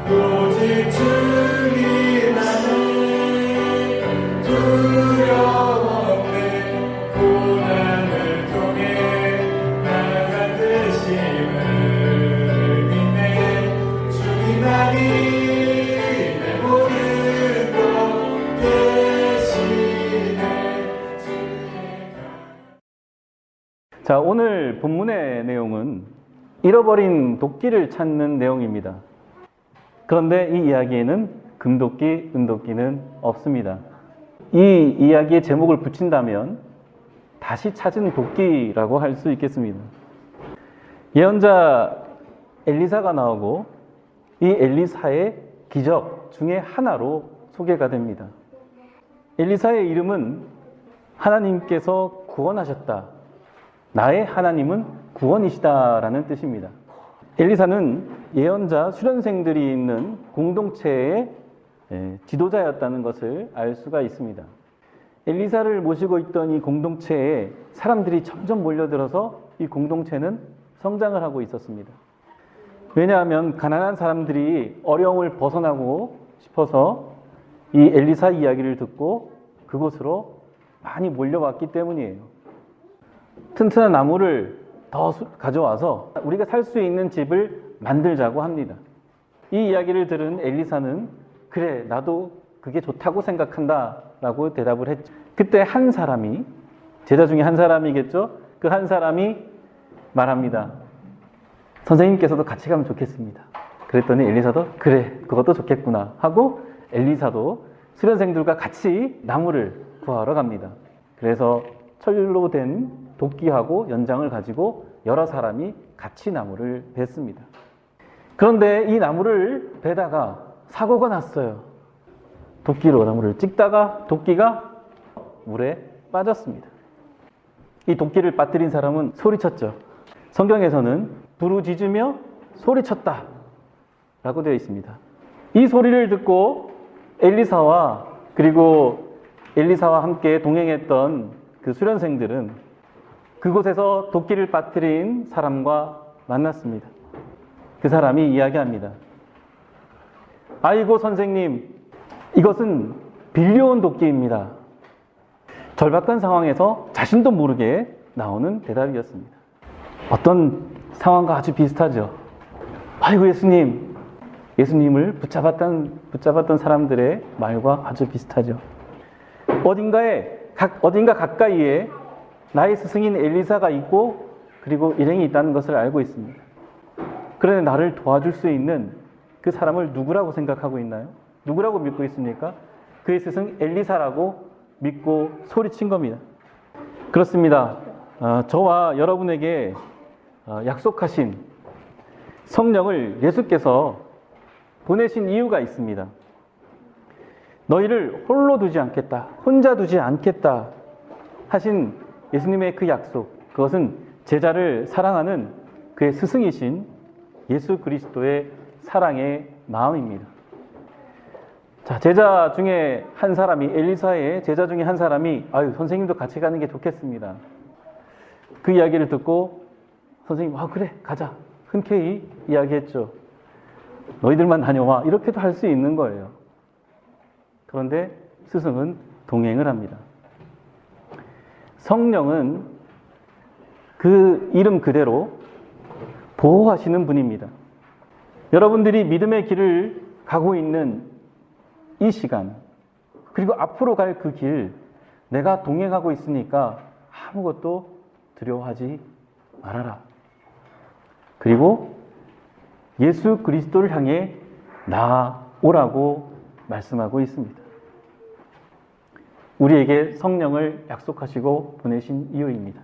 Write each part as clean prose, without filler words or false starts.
오직 주님 안에 두려움 없는 고난을 통해 나간 되심을 믿네. 주님만이 내 모든 것 되시네. 자, 오늘 본문의 내용은 잃어버린 도끼를 찾는 내용입니다. 그런데 이 이야기에는 금도끼, 은도끼는 없습니다. 이 이야기의 제목을 붙인다면 다시 찾은 도끼라고 할 수 있겠습니다. 예언자 엘리사가 나오고 이 엘리사의 기적 중에 하나로 소개가 됩니다. 엘리사의 이름은 하나님께서 구원하셨다. 나의 하나님은 구원이시다라는 뜻입니다. 엘리사는 예언자 수련생들이 있는 공동체의 지도자였다는 것을 알 수가 있습니다. 엘리사를 모시고 있던 이 공동체에 사람들이 점점 몰려들어서 이 공동체는 성장을 하고 있었습니다. 왜냐하면 가난한 사람들이 어려움을 벗어나고 싶어서 이 엘리사 이야기를 듣고 그곳으로 많이 몰려왔기 때문이에요. 튼튼한 나무를 더 가져와서 우리가 살 수 있는 집을 만들자고 합니다. 이 이야기를 들은 엘리사는 그래, 나도 그게 좋다고 생각한다 라고 대답을 했죠. 그때 한 사람이, 제자 중에 한 사람이겠죠? 그 한 사람이 말합니다. 선생님께서도 같이 가면 좋겠습니다. 그랬더니 엘리사도 그래, 그것도 좋겠구나 하고 엘리사도 수련생들과 같이 나무를 구하러 갑니다. 그래서 철로 된 도끼하고 연장을 가지고 여러 사람이 같이 나무를 뱄습니다. 그런데 이 나무를 베다가 사고가 났어요. 도끼로 나무를 찍다가 도끼가 물에 빠졌습니다. 이 도끼를 빠뜨린 사람은 소리쳤죠. 성경에서는 부르짖으며 소리쳤다 라고 되어 있습니다. 이 소리를 듣고 엘리사와 그리고 엘리사와 함께 동행했던 그 수련생들은 그곳에서 도끼를 빠뜨린 사람과 만났습니다. 그 사람이 이야기합니다. 아이고 선생님, 이것은 빌려온 도끼입니다. 절박한 상황에서 자신도 모르게 나오는 대답이었습니다. 어떤 상황과 아주 비슷하죠. 아이고 예수님, 예수님을 붙잡았던 사람들의 말과 아주 비슷하죠. 어딘가 가까이에 나의 스승인 엘리사가 있고 그리고 일행이 있다는 것을 알고 있습니다. 그런데 나를 도와줄 수 있는 그 사람을 누구라고 생각하고 있나요? 누구라고 믿고 있습니까? 그의 스승 엘리사라고 믿고 소리친 겁니다. 그렇습니다. 저와 여러분에게 약속하신 성령을 예수께서 보내신 이유가 있습니다. 너희를 홀로 두지 않겠다, 혼자 두지 않겠다 하신 예수님의 그 약속, 그것은 제자를 사랑하는 그의 스승이신 예수 그리스도의 사랑의 마음입니다. 자, 제자 중에 한 사람이, 엘리사의 제자 중에 한 사람이 아유, 선생님도 같이 가는 게 좋겠습니다. 그 이야기를 듣고 선생님, 그래, 가자. 흔쾌히 이야기했죠. 너희들만 다녀와. 이렇게도 할 수 있는 거예요. 그런데 스승은 동행을 합니다. 성령은 그 이름 그대로 보호하시는 분입니다. 여러분들이 믿음의 길을 가고 있는 이 시간, 그리고 앞으로 갈 그 길, 내가 동행하고 있으니까 아무것도 두려워하지 말아라. 그리고 예수 그리스도를 향해 나아오라고 말씀하고 있습니다. 우리에게 성령을 약속하시고 보내신 이유입니다.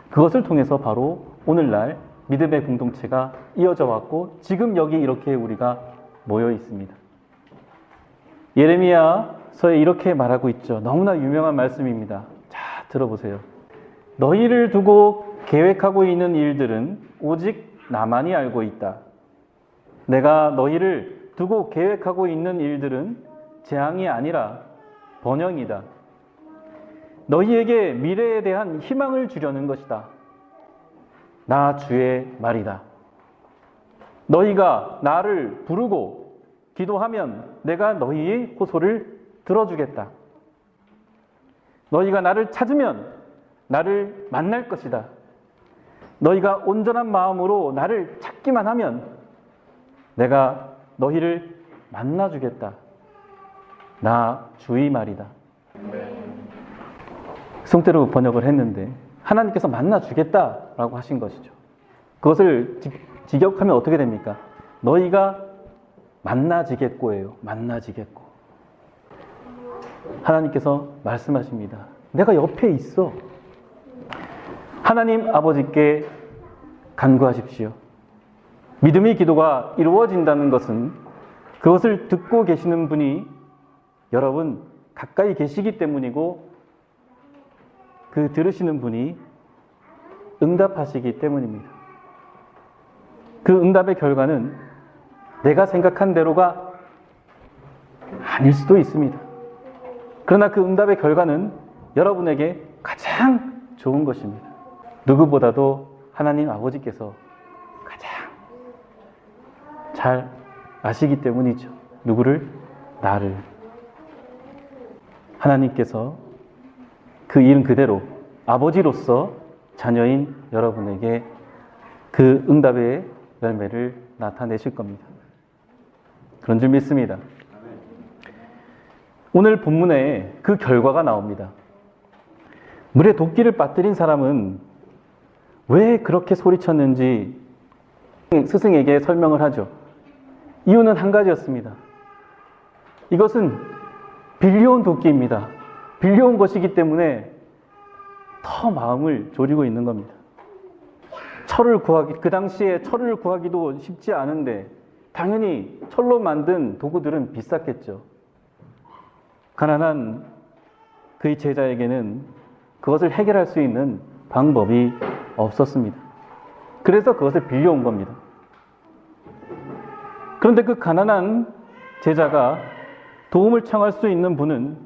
그것을 통해서 바로 오늘날 믿음의 공동체가 이어져 왔고 지금 여기 이렇게 우리가 모여 있습니다. 예레미야서에 이렇게 말하고 있죠. 너무나 유명한 말씀입니다. 자, 들어보세요. 너희를 두고 계획하고 있는 일들은 오직 나만이 알고 있다. 내가 너희를 두고 계획하고 있는 일들은 재앙이 아니라 번영이다. 너희에게 미래에 대한 희망을 주려는 것이다. 나 주의 말이다. 너희가 나를 부르고 기도하면 내가 너희의 호소를 들어주겠다. 너희가 나를 찾으면 나를 만날 것이다. 너희가 온전한 마음으로 나를 찾기만 하면 내가 너희를 만나주겠다. 나 주의 말이다. 성태로 번역을 했는데 하나님께서 만나주겠다라고 하신 것이죠. 그것을 직역하면 어떻게 됩니까? 너희가 만나지겠고예요. 만나지겠고. 하나님께서 말씀하십니다. 내가 옆에 있어. 하나님 아버지께 간구하십시오. 믿음의 기도가 이루어진다는 것은 그것을 듣고 계시는 분이 여러분 가까이 계시기 때문이고 그 들으시는 분이 응답하시기 때문입니다. 그 응답의 결과는 내가 생각한 대로가 아닐 수도 있습니다. 그러나 그 응답의 결과는 여러분에게 가장 좋은 것입니다. 누구보다도 하나님 아버지께서 가장 잘 아시기 때문이죠. 누구를? 나를. 하나님께서 그 이름 그대로 아버지로서 자녀인 여러분에게 그 응답의 열매를 나타내실 겁니다. 그런 줄 믿습니다. 오늘 본문에 그 결과가 나옵니다. 물에 도끼를 빠뜨린 사람은 왜 그렇게 소리쳤는지 스승에게 설명을 하죠. 이유는 한 가지였습니다. 이것은 빌려온 도끼입니다. 빌려온 것이기 때문에 더 마음을 졸이고 있는 겁니다. 그 당시에 철을 구하기도 쉽지 않은데 당연히 철로 만든 도구들은 비쌌겠죠. 가난한 그의 제자에게는 그것을 해결할 수 있는 방법이 없었습니다. 그래서 그것을 빌려온 겁니다. 그런데 그 가난한 제자가 도움을 청할 수 있는 분은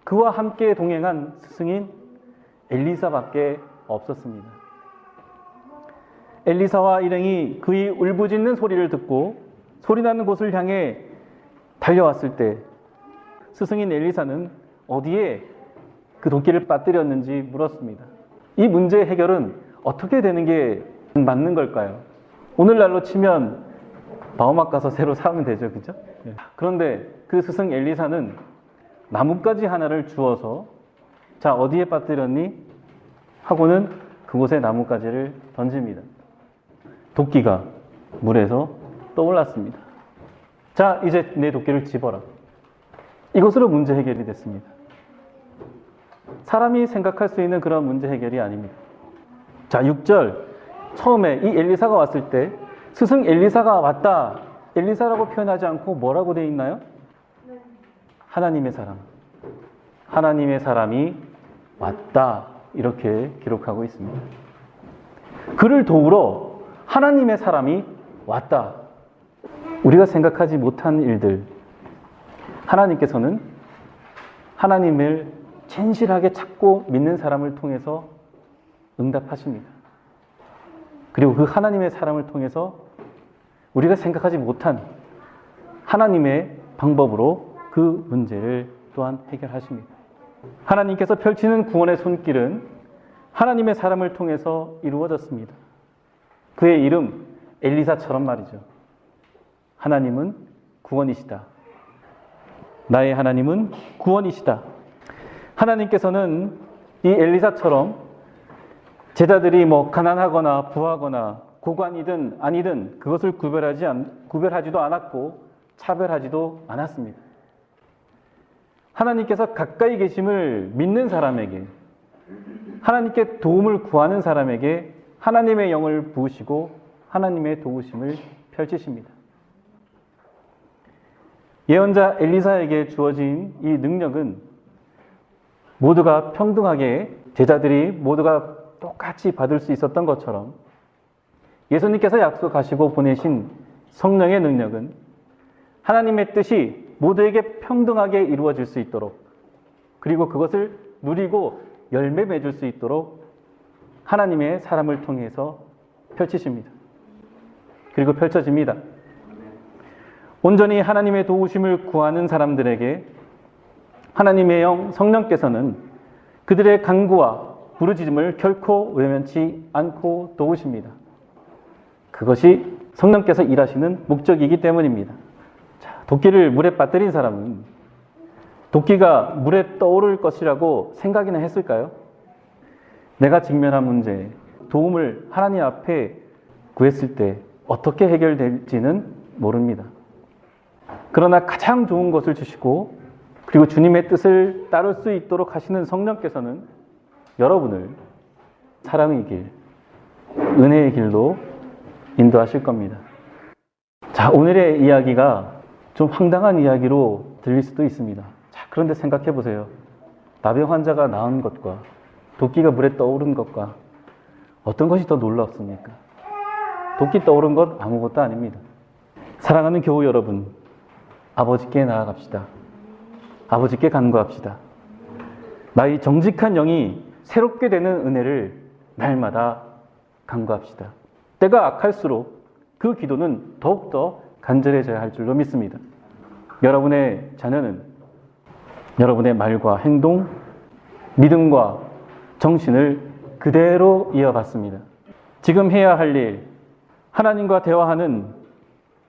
그와 함께 동행한 스승인 엘리사밖에 없었습니다. 엘리사와 일행이 그의 울부짖는 소리를 듣고 소리나는 곳을 향해 달려왔을 때 스승인 엘리사는 어디에 그 도끼를 빠뜨렸는지 물었습니다. 이 문제의 해결은 어떻게 되는 게 맞는 걸까요? 오늘날로 치면 방어막 가서 새로 사면 되죠, 그죠? 그런데 그 스승 엘리사는 나뭇가지 하나를 주어서 자, 어디에 빠뜨렸니? 하고는 그곳에 나뭇가지를 던집니다. 도끼가 물에서 떠올랐습니다. 자, 이제 내 도끼를 집어라. 이것으로 문제 해결이 됐습니다. 사람이 생각할 수 있는 그런 문제 해결이 아닙니다. 자, 6절 처음에 이 엘리사가 왔을 때 스승 엘리사가 왔다. 엘리사라고 표현하지 않고 뭐라고 되어 있나요? 하나님의 사람. 하나님의 사람이 왔다. 이렇게 기록하고 있습니다. 그를 도우러 하나님의 사람이 왔다. 우리가 생각하지 못한 일들. 하나님께서는 하나님을 진실하게 찾고 믿는 사람을 통해서 응답하십니다. 그리고 그 하나님의 사람을 통해서 우리가 생각하지 못한 하나님의 방법으로 그 문제를 또한 해결하십니다. 하나님께서 펼치는 구원의 손길은 하나님의 사람을 통해서 이루어졌습니다. 그의 이름 엘리사처럼 말이죠. 하나님은 구원이시다. 나의 하나님은 구원이시다. 하나님께서는 이 엘리사처럼 제자들이 가난하거나 부하거나 고관이든 아니든 그것을 구별하지도 않았고 차별하지도 않았습니다. 하나님께서 가까이 계심을 믿는 사람에게, 하나님께 도움을 구하는 사람에게 하나님의 영을 부으시고 하나님의 도우심을 펼치십니다. 예언자 엘리사에게 주어진 이 능력은 모두가 평등하게 제자들이 모두가 똑같이 받을 수 있었던 것처럼 예수님께서 약속하시고 보내신 성령의 능력은 하나님의 뜻이 모두에게 평등하게 이루어질 수 있도록 그리고 그것을 누리고 열매 맺을 수 있도록 하나님의 사람을 통해서 펼치십니다. 그리고 펼쳐집니다. 온전히 하나님의 도우심을 구하는 사람들에게 하나님의 영 성령께서는 그들의 간구와 부르짖음을 결코 외면치 않고 도우십니다. 그것이 성령께서 일하시는 목적이기 때문입니다. 자, 도끼를 물에 빠뜨린 사람은 도끼가 물에 떠오를 것이라고 생각이나 했을까요? 내가 직면한 문제, 도움을 하나님 앞에 구했을 때 어떻게 해결될지는 모릅니다. 그러나 가장 좋은 것을 주시고 그리고 주님의 뜻을 따를 수 있도록 하시는 성령께서는 여러분을 사랑의 길, 은혜의 길로 인도하실 겁니다. 자, 오늘의 이야기가 좀 황당한 이야기로 들릴 수도 있습니다. 자, 그런데 생각해 보세요. 나병 환자가 나은 것과 도끼가 물에 떠오른 것과 어떤 것이 더 놀랍습니까? 도끼 떠오른 것 아무것도 아닙니다. 사랑하는 교우 여러분, 아버지께 나아갑시다. 아버지께 간구합시다. 나의 정직한 영이 새롭게 되는 은혜를 날마다 간구합시다. 때가 악할수록 그 기도는 더욱더 간절해져야 할 줄로 믿습니다. 여러분의 자녀는 여러분의 말과 행동, 믿음과 정신을 그대로 이어받습니다. 지금 해야 할 일, 하나님과 대화하는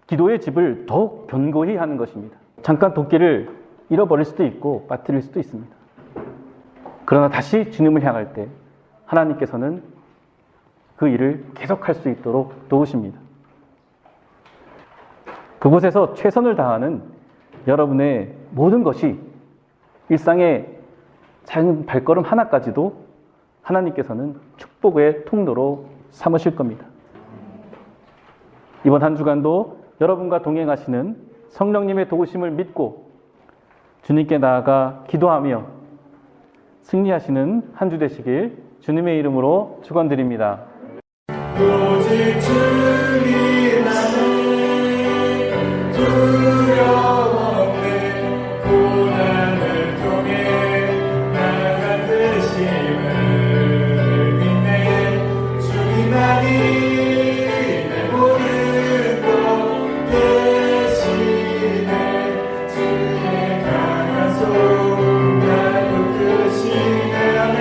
기도의 집을 더욱 견고히 하는 것입니다. 잠깐 도끼를 잃어버릴 수도 있고 빠뜨릴 수도 있습니다. 그러나 다시 주님을 향할 때 하나님께서는 그 일을 계속할 수 있도록 도우십니다. 그곳에서 최선을 다하는 여러분의 모든 것이 일상의 작은 발걸음 하나까지도 하나님께서는 축복의 통로로 삼으실 겁니다. 이번 한 주간도 여러분과 동행하시는 성령님의 도우심을 믿고 주님께 나아가 기도하며 승리하시는 한 주 되시길 주님의 이름으로 축원드립니다. 오직 주님 안에 두려움 없는 고난을 통해 나아간 되심을 믿네. 주님만이 내 모든 것 대신에 주의 강한 손 날 붙드시네. 아멘.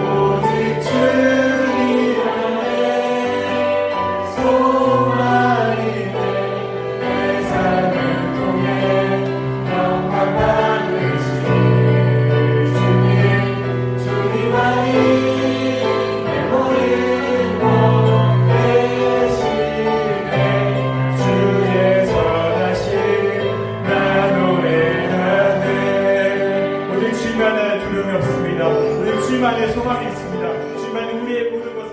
오직 주님 안에 소망이 내 삶을 통해 영광 받으신 주님만이 내 모든 것 대신에 주의 선하심 나 노래하네. 오직 주님 안에 두려움이 없습니다. 오직 주님 안에 소망이 있습니다. 주님 안에 우리의 모든 것